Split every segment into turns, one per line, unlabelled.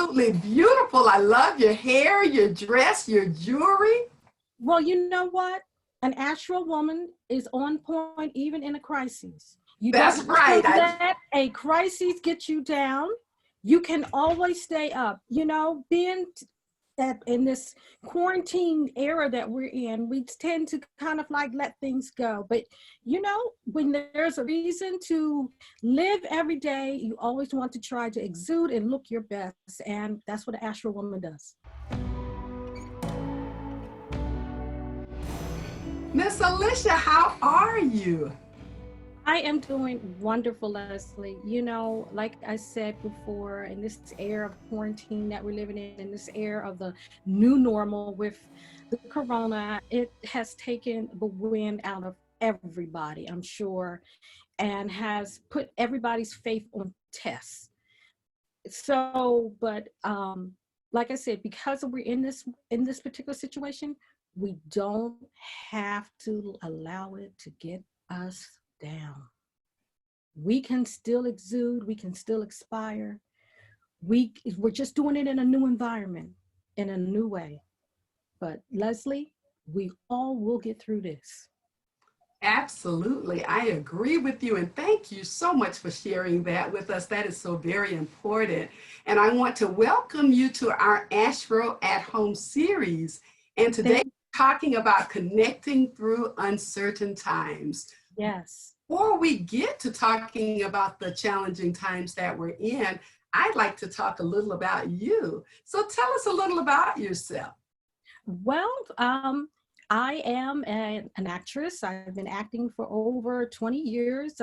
absolutely beautiful. I love your hair, your dress, your jewelry.
Well, you know what? An Ashro woman is on point even in a crisis. You don't
That's
have to
right.
let a crisis get you down. You can always stay up. You know, being in this quarantine era that we're in, we tend to kind of like let things go. But you know, when there's a reason to live every day, you always want to try to exude and look your best. And that's what an Ashro woman does.
Miss Alysha, how are you?
I am doing wonderful, Leslie. You know, like I said before, in this era of quarantine that we're living in this era of the new normal with the corona, it has taken the wind out of everybody, I'm sure, and has put everybody's faith on test. So, but like I said, because we're in this particular situation, we don't have to allow it to get us down. We can still exude, we can still expire. We're just doing it in a new environment, in a new way. But Leslie, we all will get through this.
Absolutely. I agree with you. And thank you so much for sharing that with us. That is so very important. And I want to welcome you to our Ashro at Home series. And today,
Thank,
we're talking about connecting through uncertain times.
yes.
Before we get to talking about the challenging times that we're in, I'd like to talk a little about you. So tell us a little about yourself.
Well, I am an actress. I've been acting for over 20 years.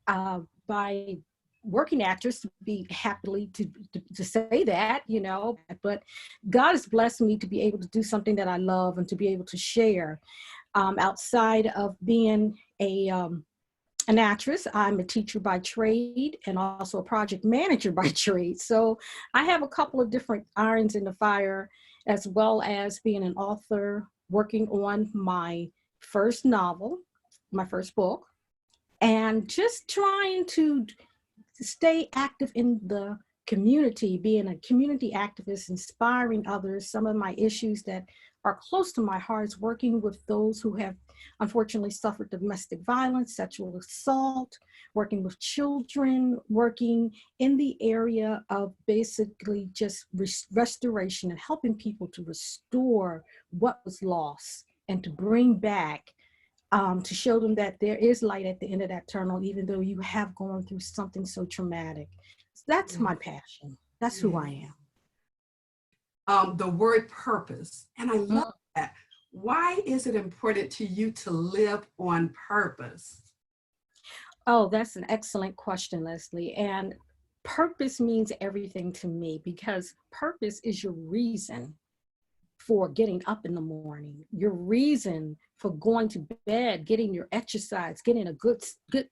By working actress, to be happily to say that, you know, but God has blessed me to be able to do something that I love and to be able to share. Outside of being an actress, I'm a teacher by trade and also a project manager by trade. So I have a couple of different irons in the fire, as well as being an author, working on my first novel, my first book, and just trying to stay active in the community, being a community activist, inspiring others. Some of my issues that are close to my heart is working with those who have unfortunately suffered domestic violence, sexual assault, working with children, working in the area of basically just restoration and helping people to restore what was lost and to bring back, to show them that there is light at the end of that tunnel, even though you have gone through something so traumatic. So that's my passion. That's who I
The word purpose. And I
am.
love that. Why is it important to you to live on purpose?
Oh, that's an excellent question, Leslie. And purpose means everything to me because purpose is your reason for getting up in the morning, your reason for going to bed, getting your exercise, getting a good,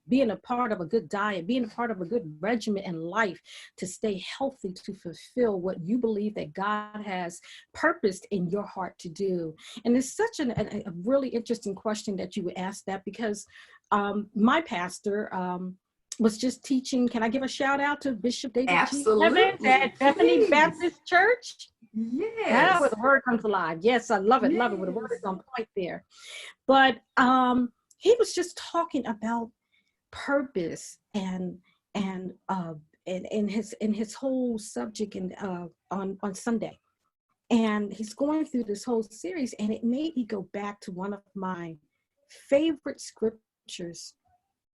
being a part of a good diet, being a part of a good regimen in life to stay healthy, to fulfill what you believe that God has purposed in your heart to do. And it's such a really interesting question that you would ask that because my pastor, was just teaching. Can I give a shout out to Bishop David G. Evans
Absolutely.
at Bethany
Please.
Baptist Church? Yeah, where
Yes.
the word comes alive. Yes, I love it. Love it. Where the word is
Yes.
on point there. But he was just talking about purpose and in his whole subject and on Sunday. And he's going through this whole series, and it made me go back to one of my favorite scriptures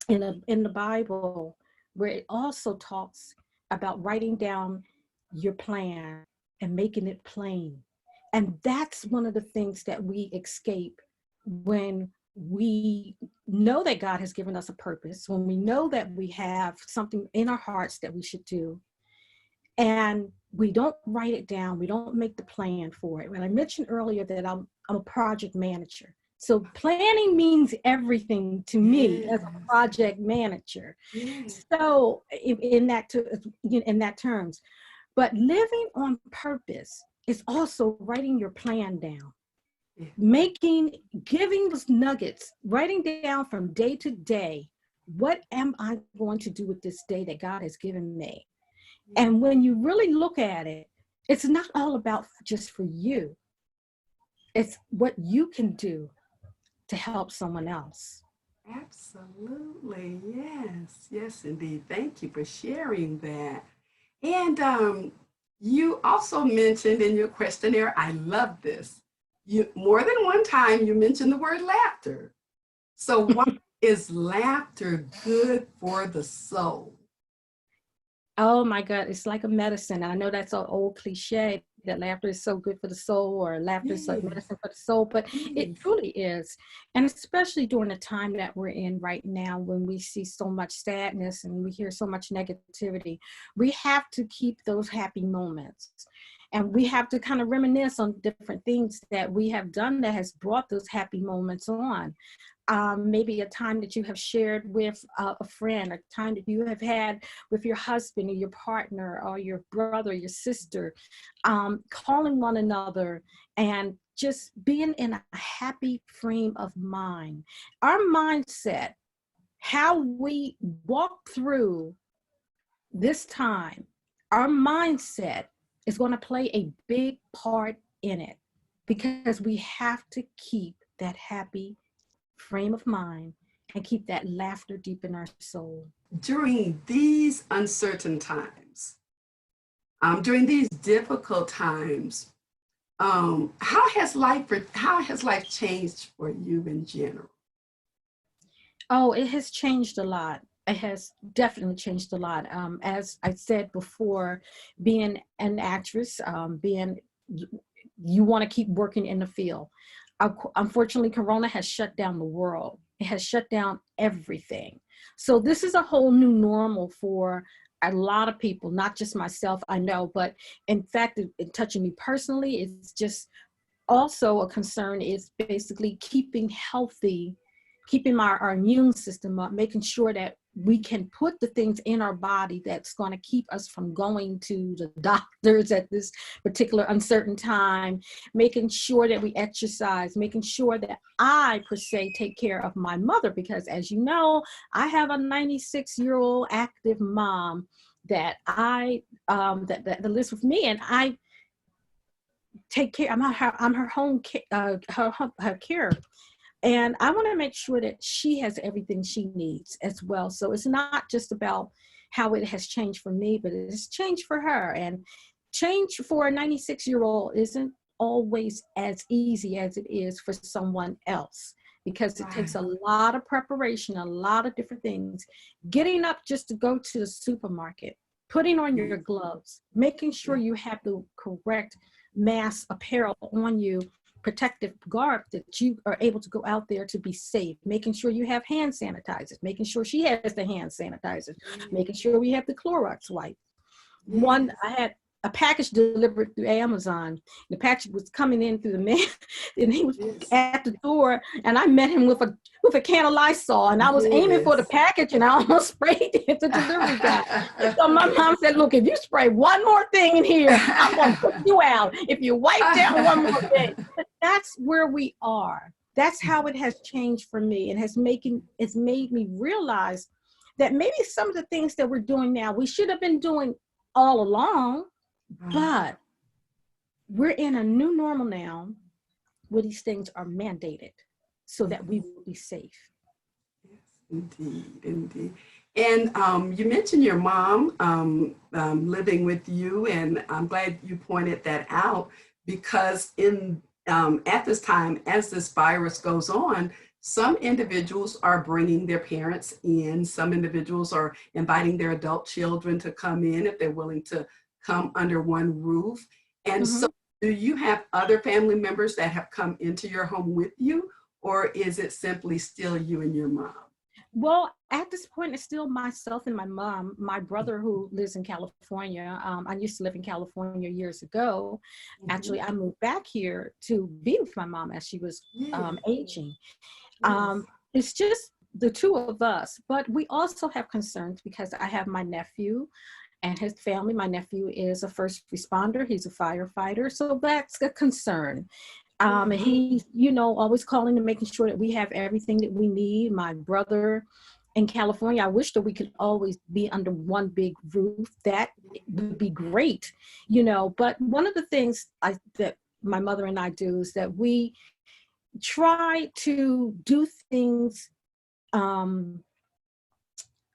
in the Bible, where it also talks about writing down your plan and making it plain. And that's one of the things that we escape when we know that God has given us a purpose, when we know that we have something in our hearts that we should do, and we don't write it down, we don't make the plan for it. When I mentioned earlier that I'm a project manager. So planning means everything to me
Yes.
as a project manager.
Yes.
So in that terms, but living on purpose is also writing your plan down, giving those nuggets, writing down from day to day, what am I going to do with this day that God has given me? And when you really look at it, it's not all about just for you. It's what you can do to help someone else.
Absolutely. Yes. Yes, indeed. Thank you for sharing that. And you also mentioned in your questionnaire, I love this. You more than one time you mentioned the word laughter. So why is laughter good for the soul?
Oh my God, it's like a medicine. I know that's an old cliche that laughter is so good for the soul, or laughter is like
Yes.
medicine for the soul, but it
Yes.
truly is. And especially during the time that we're in right now, when we see so much sadness and we hear so much negativity, we have to keep those happy moments. And we have to kind of reminisce on different things that we have done that has brought those happy moments on. Maybe a time that you have shared with a friend, a time that you have had with your husband or your partner or your brother, your sister, calling one another and just being in a happy frame of mind. Our mindset, how we walk through this time, our mindset is going to play a big part in it, because we have to keep that happy frame of mind and keep that laughter deep in our soul.
During these uncertain times, during these difficult times, how has life changed for you in general?
Oh, it has changed a lot. It has definitely changed a lot. As I said before, being an actress, being you want to keep working in the field. Unfortunately, Corona has shut down the world. It has shut down everything. So this is a whole new normal for a lot of people, not just myself, I know, but in fact, it touching me personally, it's just also a concern is basically keeping healthy, keeping our immune system up, making sure that we can put the things in our body that's going to keep us from going to the doctors at this particular uncertain time, making sure that we exercise, making sure that I, per se, take care of my mother, because as you know, I have a 96-year-old active mom that that lives with me, and I take care. I'm her home her care, and I want to make sure that she has everything she needs as well. So it's not just about how it has changed for me, but it's changed for her. And change for a 96-year-old isn't always as easy as it is for someone else, because it takes
Right.
a lot of preparation, a lot of different things. Getting up just to go to the supermarket, putting on your
Yes.
gloves, making sure
Yes.
you have the correct mass apparel on you, protective garb, that you are able to go out there to be safe, making sure you have hand sanitizers, making sure she has the hand sanitizers, making sure we have the Clorox wipe. One,
Yes.
I had a package delivered through Amazon. The package was coming in through the mail, and he was
Yes.
at the door, and I met him with a can of Lysol, and I was aiming for the
Yes.
package, and I almost sprayed it, the delivery guy. And so my mom said, "Look, if you spray one more thing in here, I'm gonna put you out. If you wipe down one more thing." But that's where we are. That's how it has changed for me, and it's made me realize that maybe some of the things that we're doing now, we should have been doing all along,
Right.
but we're in a new normal now where these things are mandated so
Yes.
that we will be safe.
Yes. Indeed. Indeed. And you mentioned your mom living with you, and I'm glad you pointed that out because in at this time, as this virus goes on, some individuals are bringing their parents in. Some individuals are inviting their adult children to come in if they're willing to come under one roof. And so,
Mhm.
do you have other family members that have come into your home with you, or is it simply still you and your mom?
Well, at this point, it's still myself and my mom. My brother, who lives in California, I used to live in California years ago.
Mhm.
Actually, I moved back here to be with my mom as she was
Yes.
aging.
Yes.
It's just the two of us, but we also have concerns because I have my nephew and his family. My nephew is a first responder. He's a firefighter. So that's a concern.
Mhm.
He's, always calling and making sure that we have everything that we need. My brother in California. I wish that we could always be under one big roof. That would be great, but one of the things that my mother and I do is that we try to do things um,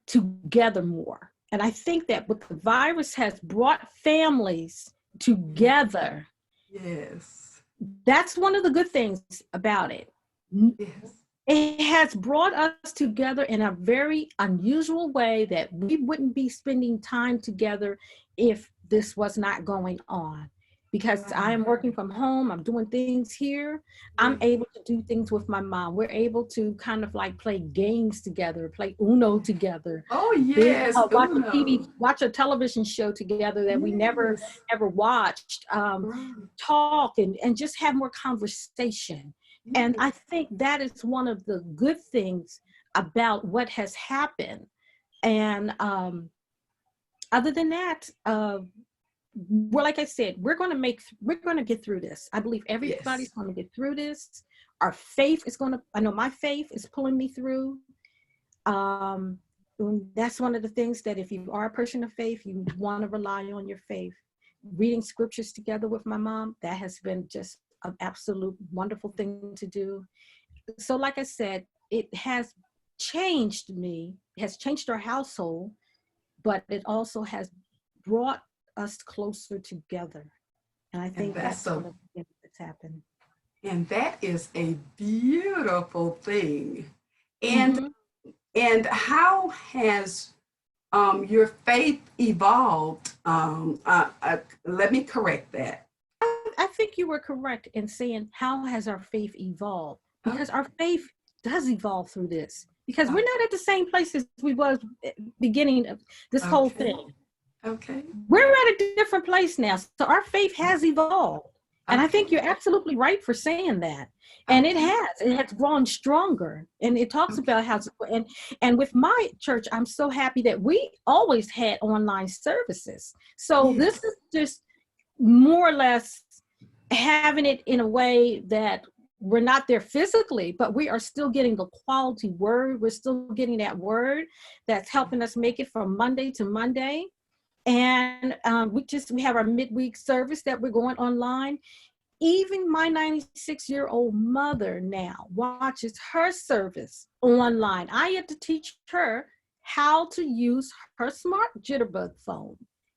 together more. And I think that what the virus has brought families together,
Yes.
that's one of the good things about it.
Yes.
It has brought us together in a very unusual way that we wouldn't be spending time together if this was not going on. Because I am working from home, I'm doing things here, I'm able to do things with my mom. We're able to kind of like play games together, play Uno together,
Oh, yes. Uno.
watch a television show together that we never
Yes.
ever watched,
Right.
talk and just have more conversation. And
Yes.
I think that is one of the good things about what has happened. And other than that, well, like I said, we're going to get through this. I believe everybody's
Yes.
going to get through this. Our faith is I know my faith is pulling me through. And that's one of the things that if you are a person of faith, you want to rely on your faith. Reading scriptures together with my mom, that has been just an absolute wonderful thing to do. So like I said, it has changed me, has changed our household, but it also has brought us closer together. And I
And
think
that's
that's
a
one of the things that's happened.
and that is a beautiful thing. And
Mm-hmm.
how has your faith evolved? Let me correct that.
I think you were correct in saying, how has our faith evolved? Because
Okay.
our faith does evolve through this. Because we're
Okay.
not at the same place as we was at the beginning of this whole
Okay.
thing.
Okay.
We're at a different place now. So our faith has evolved. And I think
Okay.
you're absolutely right for saying that. And
Okay.
it has grown stronger. And it talks
Okay.
about how, and with my church, I'm so happy that we always had online services. So this
Yes.
is just more or less having it in a way that we're not there physically, but we are still getting the quality word. We're still getting that word that's helping us make it from Monday to Monday. And we have our midweek service that we're going online. Even my 96-year-old mother now watches her service online. I had to teach her how to use her smart jitterbug phone.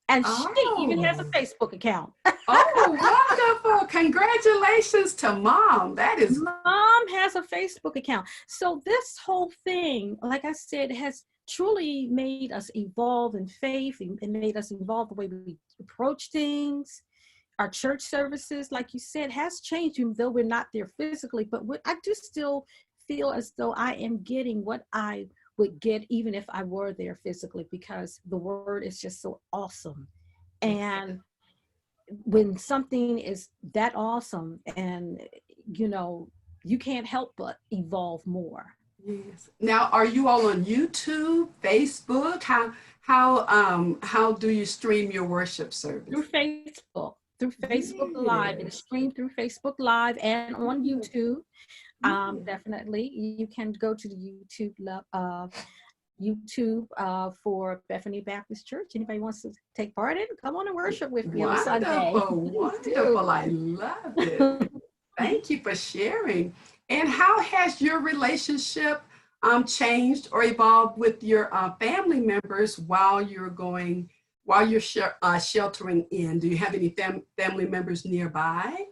And she even has a
Oh.
Facebook account.
Oh, wonderful. Congratulations to mom. That is
Mom has a Facebook account. So this whole thing, like I said, has truly made us evolve in faith and made us evolve the way we approach things. Our church services, like you said, has changed, even though we're not there physically. But I do still feel as though I am getting what I would get even if I were there physically, because the word is just so awesome.
yes.
And when something is that awesome, and you can't help but evolve more.
Yes. Now, are you all on YouTube, Facebook? How do you stream your worship
Through
service?
Facebook Live. It is
Yes.
streamed through Facebook Live and on
Yes.
YouTube.
Yes.
Definitely, you can go to the YouTube for Bethany Baptist Church. Anybody wants to take part in it, come on and worship with me on Sunday.
Wonderful,
Please do.
wonderful. I love it. Thank you for sharing. And how has your relationship changed or evolved with your family members while you're sheltering in? Do you have any family members nearby?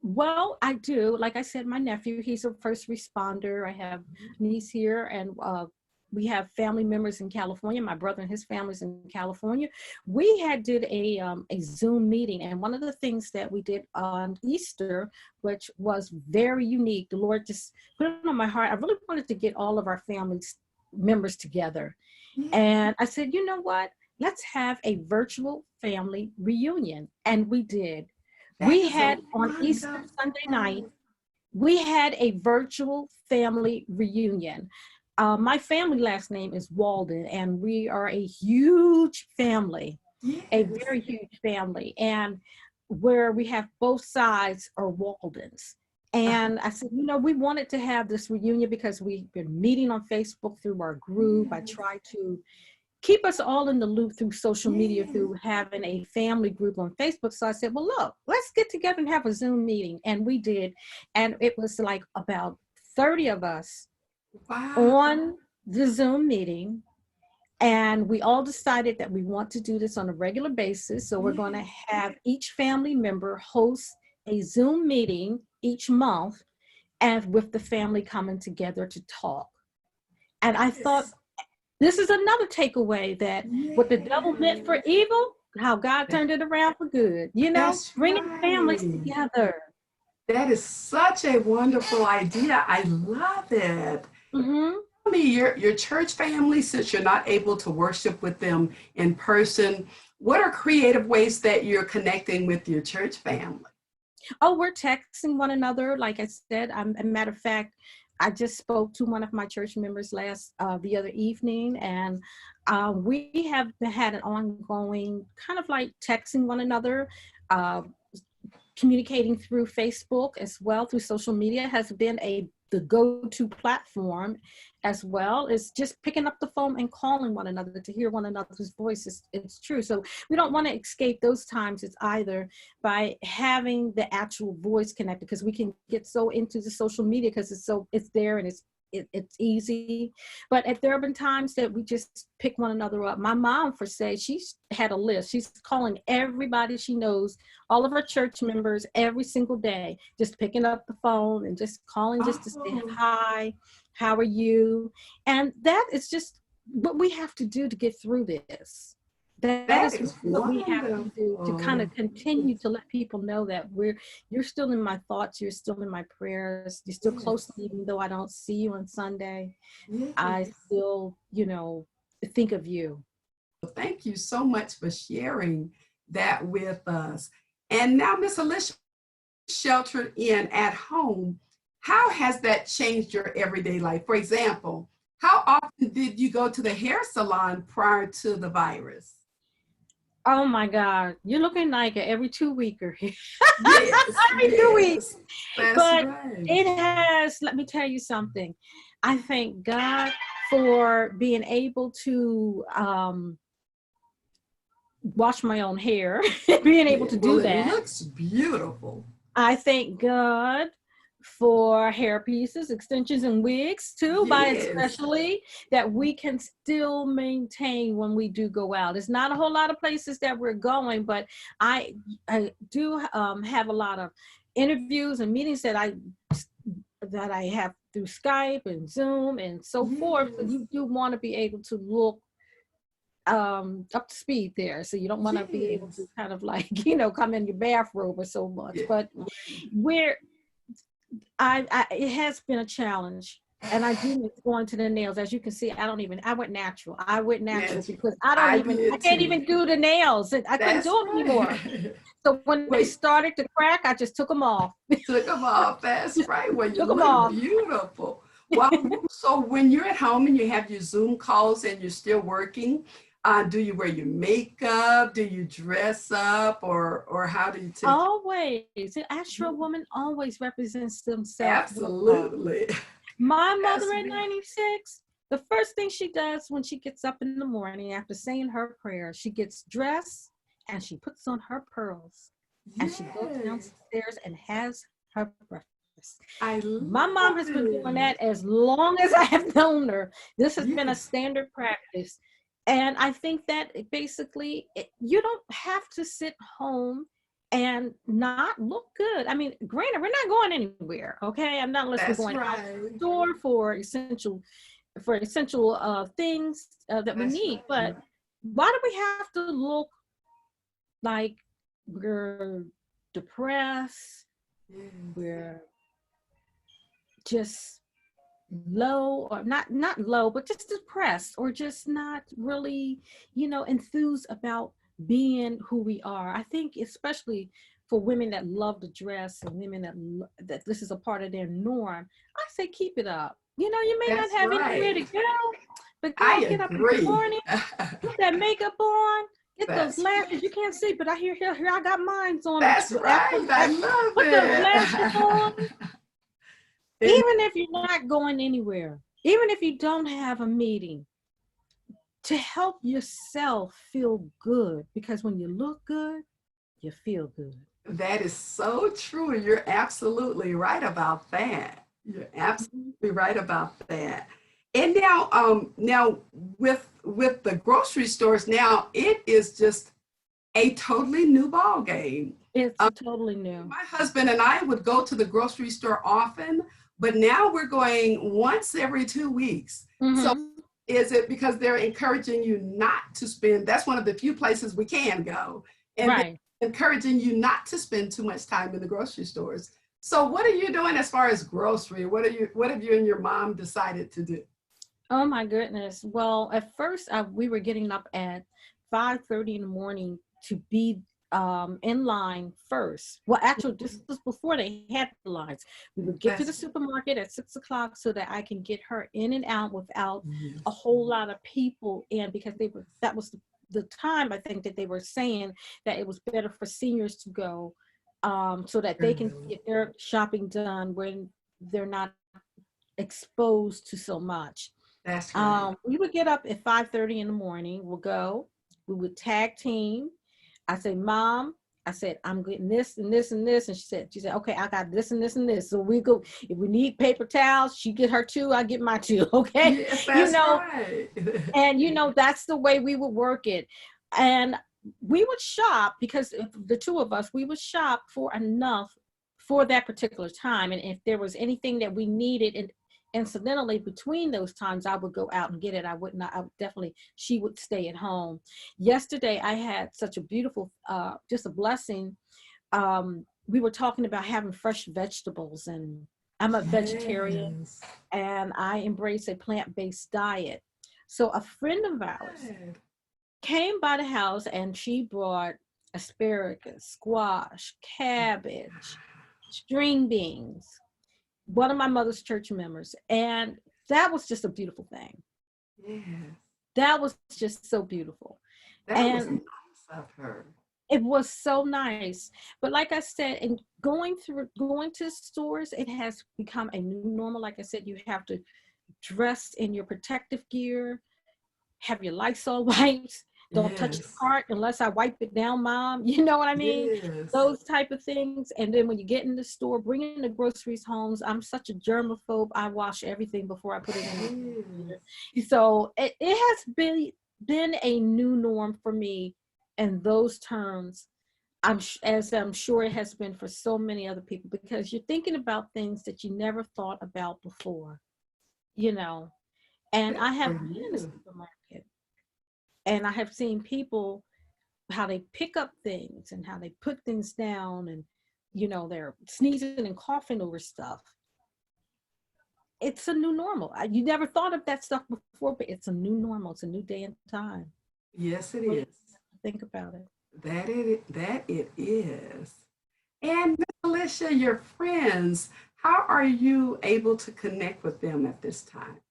Well, I do. Like I said, my nephew, he's a first responder. I have niece here, and we have family members in California. My brother and his family's in California. We had did a Zoom meeting, and one of the things that we did on Easter, which was very unique, the Lord just put it on my heart. I really wanted to get all of our family members together.
Yeah,
And I said, you know what? Let's have a virtual family reunion. And we did.
that
We
is a
had on Easter Sunday night,
wonderful.
we had a virtual family reunion. My family last name is Walden, and we are a huge family, a
Yes.
very huge family. And where we have both sides are Waldens. And I said, we wanted to have this reunion because we've been meeting on Facebook through our group. I try to keep us all in the loop through social media, through having a family group on Facebook. So I said, well, look, let's get together and have a Zoom meeting. And we did. And it was like about 30 of us on the Zoom meeting. And we all decided that we want to do this on a regular basis. So we're going to have each family member host a Zoom meeting each month, and with the family coming together to talk. And I thought, this is another takeaway, that what the devil meant for evil, how God turned it around for good, bringing families together.
That is such a wonderful idea. I love it.
Mm-hmm.
Tell me, your church family, since you're not able to worship with them in person, what are creative ways that you're connecting with your church family?
Oh, we're texting one another. Like I said, a matter of fact, I just spoke to one of my church members the other evening, and we have had an ongoing kind of like texting one another, communicating through Facebook as well, through social media has been the go-to platform, as well as just picking up the phone and calling one another to hear one another's voices. It's true. So we don't want to escape those times. It's either by having the actual voice connected, because we can get so into the social media because it's there and it's easy. But there have been times that we just pick one another up. My mom, she's had a list. She's calling everybody she knows, all of her church members, every single day, just picking up the phone and just calling just to say hi, how are you? And that is just what we have to do to get through this. That is what we have to do to kind of continue to let people know that you're still in my thoughts, you're still in my prayers, you're still close to me, even though I don't see you on Sunday. I still, think of you.
Well, thank you so much for sharing that with us. And now, Miss Alysha, sheltered in at home, how has that changed your everyday life? For example, how often did you go to the hair salon prior to the virus?
Oh my God, you're looking like every 2 weeker.
Yes,
every 2 weeks.
That's
but
right.
It has, let me tell you something. I thank God for being able to wash my own hair, being able to do that.
It looks beautiful.
I thank God for hair pieces, extensions, and wigs too, by especially that we can still maintain when we do go out. It's not a whole lot of places that we're going, but I do have a lot of interviews and meetings that I have through Skype and Zoom and so forth. So you do want to be able to look up to speed there. So you don't want to be able to kind of like, come in your bathrobe or so much, but it has been a challenge, and I do miss going to the nails. As you can see, I went natural. Because I can't even do the nails. I couldn't do them anymore. So when they started to crack, I just took them off.
That's right. Well, you look beautiful. Well, so when you're at home and you have your Zoom calls and you're still working, do you wear your makeup? Do you dress up, or how do you take?
Always. The Ashro woman always represents themselves.
Absolutely.
My mother at 96, the first thing she does when she gets up in the morning after saying her prayer, she gets dressed and she puts on her pearls and she goes downstairs and has her breakfast. My mom has been doing that as long as I have known her. This has been a standard practice. And I think that basically you don't have to sit home and not look good. I mean, granted, we're not going anywhere, okay? I'm not unless we're going out to the store for essential things that we need. But why do we have to look like we're depressed? We're just low, or not low, but just depressed, or just not really, enthused about being who we are. I think especially for women that love to dress and women that this is a part of their norm, I say keep it up. You may not have anywhere to go, but get up in the morning, put that makeup on, get those lashes. You can't see, but I hear I got mine on.
That's right. I love
put those lashes on. Even if you're not going anywhere, even if you don't have a meeting, to help yourself feel good, because when you look good, you feel good.
That is so true. You're absolutely right about that. You're absolutely right about that. And now with the grocery stores, now it is just a totally new ball game.
It's totally new.
My husband and I would go to the grocery store often, but now we're going once every 2 weeks. So
Mm-hmm.
is it because they're encouraging you not to spend? That's one of the few places we can go. And
Right.
encouraging you not to spend too much time in the grocery stores. So what are you doing as far as grocery? What have you and your mom decided to do?
Oh my goodness. Well, at first we were getting up at 5:30 in the morning to be in line first. Well, actually, this was before they had the lines. We would get to the
That's
supermarket at 6 o'clock so that I can get her in and out without
yes.
a whole lot of people in, because that was the time I think that they were saying that it was better for seniors to go, so that they can get their shopping done when they're not exposed to so much.
That's right.
We would get up at 5:30 in the morning. We'll go. We would tag team. I say, Mom, I said, I'm getting this and this and this. And she said, okay, I got this and this and this. So we go, if we need paper towels, she get her two, I get my two. Okay.
Yes,
You
that's
know,
right.
and that's the way we would work it. And we would shop, because if the two of us, we would shop for enough for that particular time. And if there was anything that we needed, and incidentally between those times, I would go out and get it. I would not, I would definitely, she would stay at home. Yesterday I had such a beautiful, just a blessing. We were talking about having fresh vegetables, and I'm a vegetarian
Yes.
and I embrace a plant-based diet. So a friend of ours
Good.
came by the house and she brought asparagus, squash, cabbage, string beans, one of my mother's church members. And that was just a beautiful thing.
Yes.
That was just so beautiful.
That was
And
nice of her.
it was so nice. But like I said, in going to stores, it has become a new normal. Like I said, you have to dress in your protective gear, have your Lysol wipes. Don't touch the
Yes.
cart unless I wipe it down, Mom. You know what I mean?
Yes.
Those type of things. And then when you get in the store, bringing the groceries homes, I'm such a germaphobe. I wash everything before I put it in the
Yes.
refrigerator. So it has been a new norm for me in those terms. As I'm sure it has been for so many other people, because you're thinking about things that you never thought about before, you know. And
Good
I have
for
been in a
you.
supermarket, and I have seen people, how they pick up things and how they put things down, and they're sneezing and coughing over stuff. It's a new normal. You never thought of that stuff before, but it's a new normal. It's a new day and time.
Yes, it
Really
is.
think about it.
That it is. And Miss Alicia, your friends, how are you able to connect with them at this time?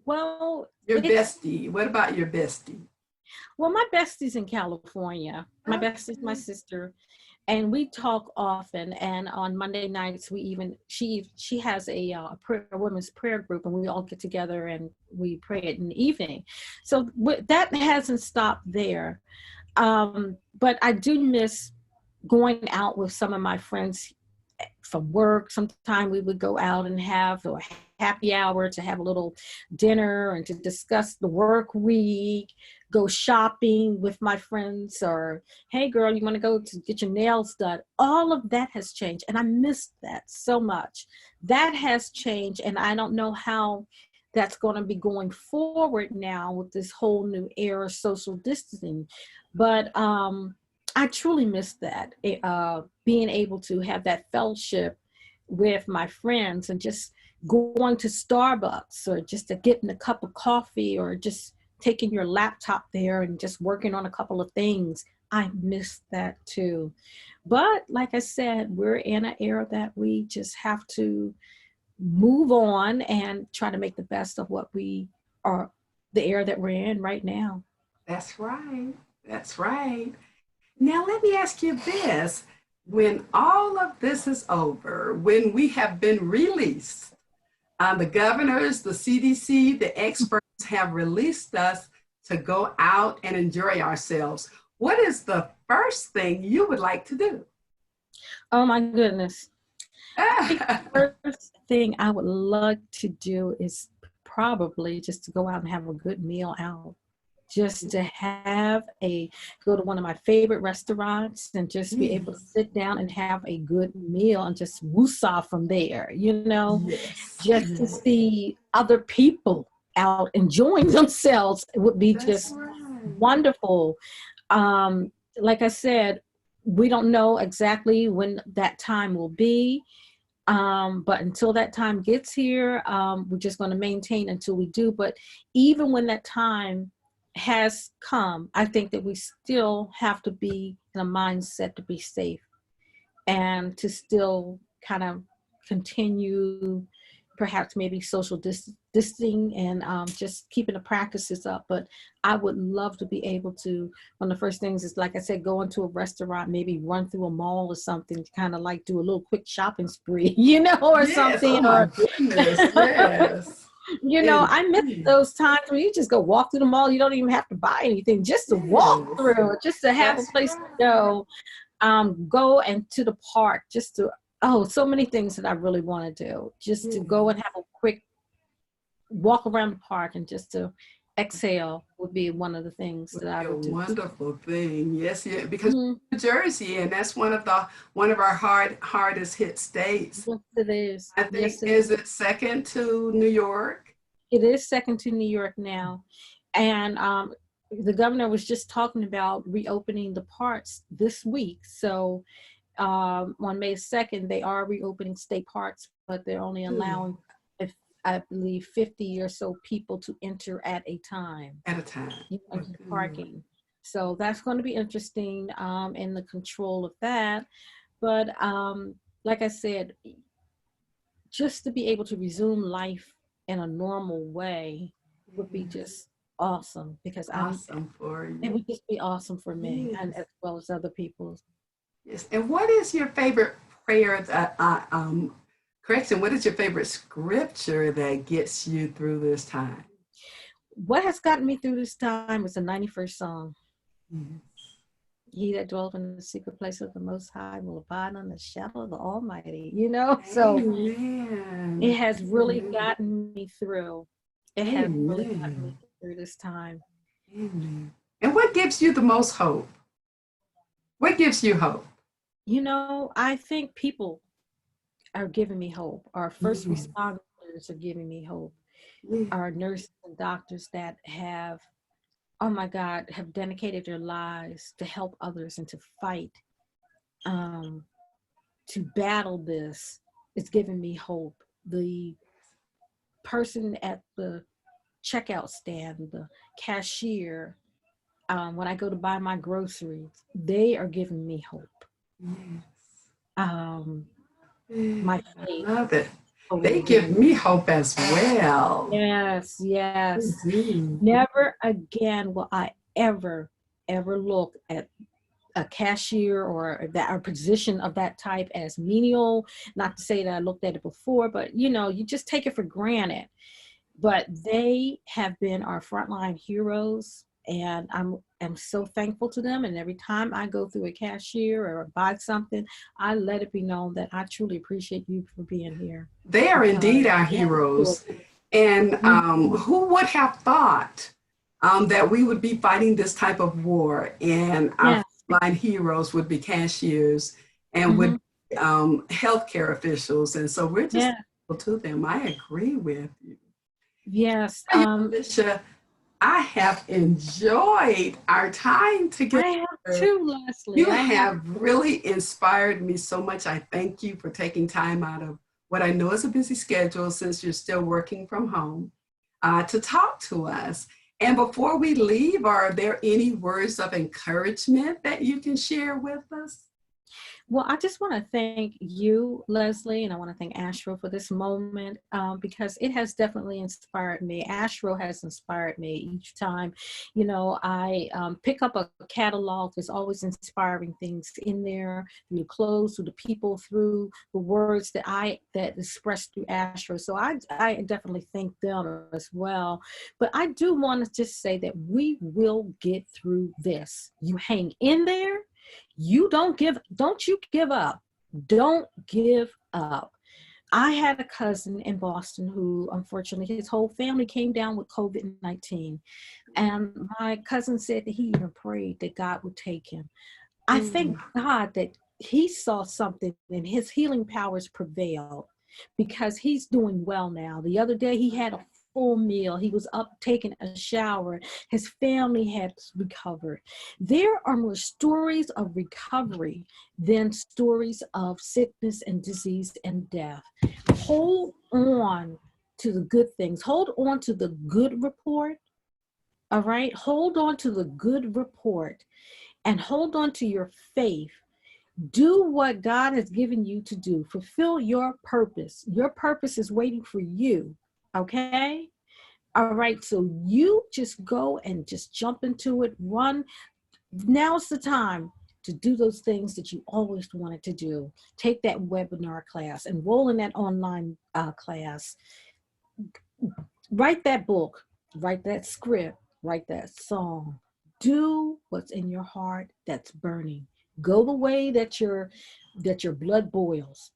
Well,
Your
it's
bestie. What about your bestie?
my bestie's in California. My bestie's my
Okay.
sister, and we talk often. And on Monday nights, we even she has a women's prayer group, and we all get together and we pray it in the evening. So that hasn't stopped there. But I do miss going out with some of my friends from work. Sometime we would go out and have a happy hour, to have a little dinner and to discuss the work week, go shopping with my friends, or hey girl, you want to go to get your nails done. All of that has changed, and I miss that so much. That has changed, and I don't know how that's going to be going forward now with this whole new era of social distancing. But I truly miss that, being able to have that fellowship with my friends, and just going to Starbucks, or just to getting a cup of coffee, or just taking your laptop there and just working on a couple of things. I miss that too. But like I said, we're in an era that we just have to move on and try to make the best of what we are, the era that we're in right now.
That's right. That's right. Now, let me ask you this. when all of this is over, when we have been released, the governors, the CDC, the experts have released us to go out and enjoy ourselves. What is the first thing you would like to do?
Oh my goodness. I think the first thing I would love to do is probably just to go out and have a good meal out. Just to go to one of my favorite restaurants and just be able to
Yes,
sit down and have a good meal and just woosah from there, you know,
yes,
just to
yes.
see other people out enjoying themselves. It would be
That's
just
right.
wonderful. Like I said, we don't know exactly when that time will be. But until that time gets here, we're just going to maintain until we do. But even when that time has come, I think that we still have to be in a mindset to be safe and to still kind of continue perhaps maybe social distancing and just keeping the practices up. But I would love to be able to, one of the first things is, like I said, go into a restaurant, maybe run through a mall or something to kind of like do a little quick shopping spree, you know, or
Yes,
something.
oh my
Or
goodness, yes.
you know, I miss
Indeed.
those times when you just go walk through the mall. You don't even have to buy anything, just to walk
Yes,
through, just to have a
that's
place to
right.
go and to the park, just to, oh, so many things that I really want to do, just to go and
Yes.
have a quick walk around the park and just to exhale would be one of the things
Would
that I
be a
would do.
wonderful thing. Yes, yeah, because
Mhm.
New Jersey, and that's one of our hardest hit states.
Yes, it is.
I think,
Yes, it
is
is.
it second to New York?
It is second to New York now. And the governor was just talking about reopening the parks this week. So on May 2nd, they are reopening state parks, but they're only
Good.
allowing, if I believe, 50 or so people to enter at a time,
At a time. Oh,
into
good.
parking. So that's going to be interesting in the control of that. But like I said, just to be able to resume life in a normal way would be
Yes.
just awesome, because
Awesome for
it
you.
would just be awesome for me and
Yes.
as well as other people.
Yes. And what is your favorite prayer? Correction. What is your favorite scripture that gets you through this time?
What has gotten me through this time is the 91st Psalm.
Yes.
He that dwelleth in the secret place of the Most High will abide under the shadow of the Almighty. You know, so it
Amen.
has really
Amen.
gotten me through. It has really gotten me
Amen.
through this time.
Amen. And what gives you the most hope? What gives you hope?
You know, I think people are giving me hope. Our first
Mhm.
responders are giving me hope.
Yeah.
Our nurses and doctors that have, oh my God, have dedicated their lives to help others and to fight, um, to battle this. It's giving me hope. The person at the checkout stand, the cashier, when I go to buy my groceries, they are giving me hope.
Yes.
Um,
Yeah,
my
I
faith
love it.
totally
They
giving
give
me.
me hope as well.
Yes,
They
yes.
do.
Never again will I ever look at a cashier or that or position of that type as menial. Not to say that I looked at it before, but you know, you just take it for granted. But they have been our frontline heroes, and I'm so thankful to them. And every time I go through a cashier or buy something, I let it be known that I truly appreciate you for being here,
They are indeed
because
our
you have to do
heroes.
it.
And
Mhm.
who would have thought that we would be fighting this type of war and our
Yes.
frontline heroes would be cashiers and would
Hmm.
be healthcare officials. And so we're just
Yeah.
thankful to them. I agree with you.
Yes.
Tell you, Alysha, I have enjoyed our time together.
I have too, Leslie.
You
I have.
have really inspired me so much. I thank you for taking time out of what I know is a busy schedule, since you're still working from home, to talk to us. And before we leave, are there any words of encouragement that you can share with us?
Well, I just want to thank you, Leslie, and I want to thank Ashro for this moment because it has definitely inspired me. Ashro has inspired me each time. You know, I pick up a catalog. There's always inspiring things in there through the clothes, through the people, through the words that expressed through Ashro. So I definitely thank them as well. But I do want to just say that we will get through this. You hang in there. Don't you give up. Don't give up. I had a cousin in Boston who, unfortunately, his whole family came down with COVID-19. And my cousin said that he even prayed that God would take him. I thank
Mm.
God that he saw something and his healing powers prevailed because he's doing well now. The other day he had a full meal. He was up taking a shower. His family had recovered. There are more stories of recovery than stories of sickness and disease and death. Hold on to the good things. Hold on to the good report. All right. Hold on to the good report and hold on to your faith. Do what God has given you to do. Fulfill your purpose. Your purpose is waiting for you. Okay? All right. So you just go and just jump into it. Run. Now's the time to do those things that you always wanted to do. Take that webinar class, enroll in that online class, write that book, write that script, write that song. Do what's in your heart that's burning. Go the way that your blood boils.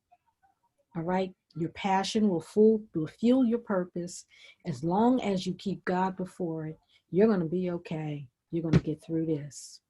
All right. Your passion will fuel your purpose. As long as you keep God before it, you're going to be okay. You're going to get through this.